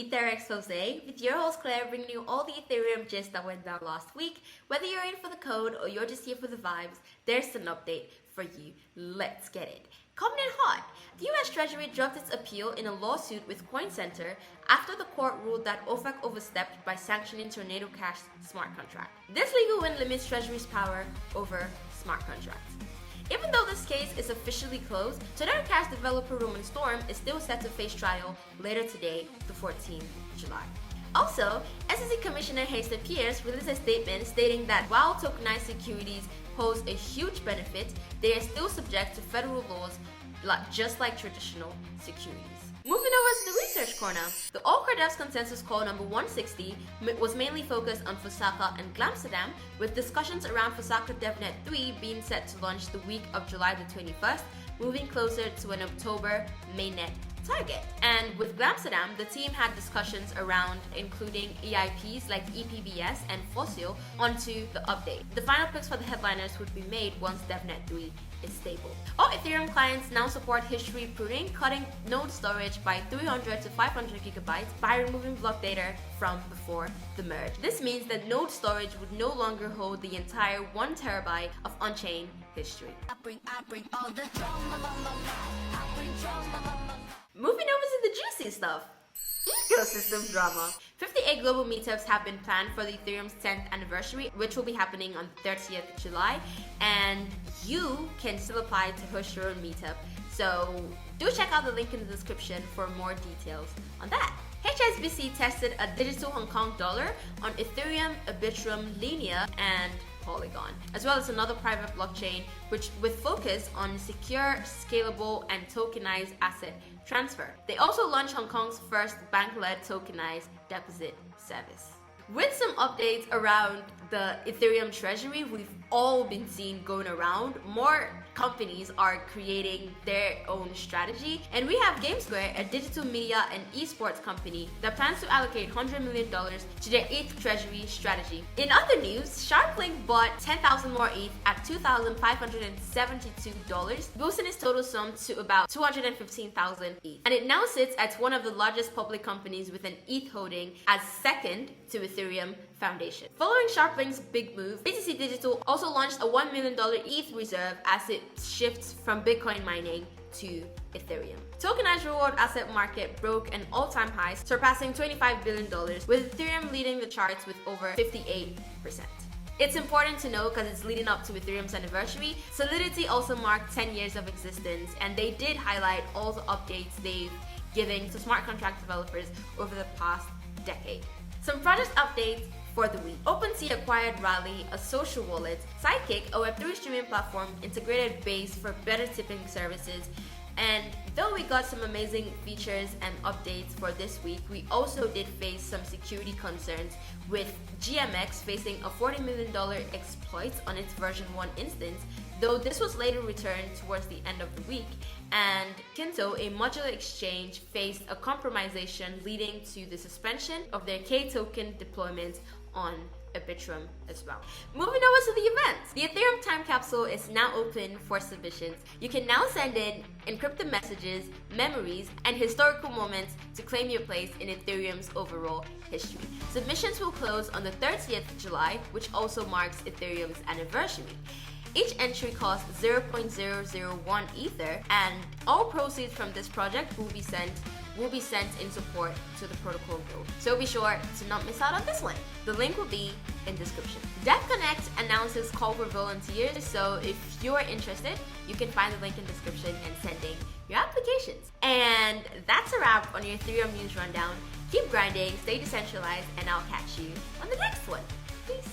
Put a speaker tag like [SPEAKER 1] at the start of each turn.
[SPEAKER 1] Ether Expose with your host Claire, bringing you all the Ethereum gist that went down last week. Whether you're in for the code or you're just here for the vibes, there's an update for you. Let's get it. Coming in hot, the US Treasury dropped its appeal in a lawsuit with CoinCenter after the court ruled that OFAC overstepped by sanctioning Tornado Cash's smart contract. This legal win limits Treasury's power over smart contracts. Even though this case is officially closed, Tornado Cash developer Roman Storm is still set to face trial later today, the 14th July. Also, SEC Commissioner Hester Pierce released a statement stating that while tokenized securities pose a huge benefit, they are still subject to federal laws just like traditional securities. Moving over to the research corner, the All-Credevs consensus call number 160 was mainly focused on Fusaka and Glamsterdam, with discussions around Fusaka DevNet 3 being set to launch the week of July the 21st, moving closer to an October mainnet target. And with Glamsterdam, the team had discussions around including EIPs like EPBS and Fossil onto the update. The final picks for the headliners would be made once DevNet 3 is stable. All Ethereum clients now support history pruning, cutting node storage by 300 to 500 gigabytes by removing block data from before the merge. This means that node storage would no longer hold the entire 1 terabyte of on-chain history. Moving over to the juicy stuff. Ecosystem drama. 58 global meetups have been planned for the Ethereum's 10th anniversary, which will be happening on 30th July, and you can still apply to host your own meetup. So do check out the link in the description for more details on that. HSBC tested a digital Hong Kong dollar on Ethereum, Arbitrum, Linea, and Polygon, as well as another private blockchain with focus on secure, scalable, and tokenized asset transfer. They also launched Hong Kong's first bank-led tokenized deposit service. With some updates around the Ethereum treasury, we've all been seeing going around. More companies are creating their own strategy, and we have GameSquare, a digital media and esports company that plans to allocate $100 million to their ETH treasury strategy. In other news, SharkLink bought 10,000 more ETH at $2,572, boosting its total sum to about 215,000 ETH. And it now sits as one of the largest public companies with an ETH holding, as second to Ethereum Foundation. Following SharkLink's big move, BTC Digital also launched a $1 million ETH reserve as it shifts from Bitcoin mining to Ethereum. Tokenized reward asset market broke an all-time high, surpassing $25 billion, with Ethereum leading the charts with over 58%. It's important to know because it's leading up to Ethereum's anniversary. Solidity also marked 10 years of existence, and they did highlight all the updates they've given to smart contract developers over the past decade. Some project updates for the week. OpenSea acquired Rally, a social wallet. Sidekick, a Web3 streaming platform, integrated Base for better tipping services. And though we got some amazing features and updates for this week, we also did face some security concerns, with GMX facing a $40 million exploit on its version 1 instance, though this was later returned towards the end of the week. And Kinto, a modular exchange, faced a compromisation leading to the suspension of their K-token deployment on Arbitrum as well. Moving over to the events. The Ethereum time capsule is now open for submissions. You can now send in encrypted messages, memories, and historical moments to claim your place in Ethereum's overall history. Submissions will close on the 30th July, which also marks Ethereum's anniversary. Each entry costs 0.001 Ether, and all proceeds from this project will be sent in support to the protocol guild. So be sure to not miss out on this one. The link will be in description. DevConnect announces call for volunteers, so if you're interested, you can find the link in description and send in your applications. And that's a wrap on your Ethereum news rundown. Keep grinding, stay decentralized, and I'll catch you on the next one. Peace.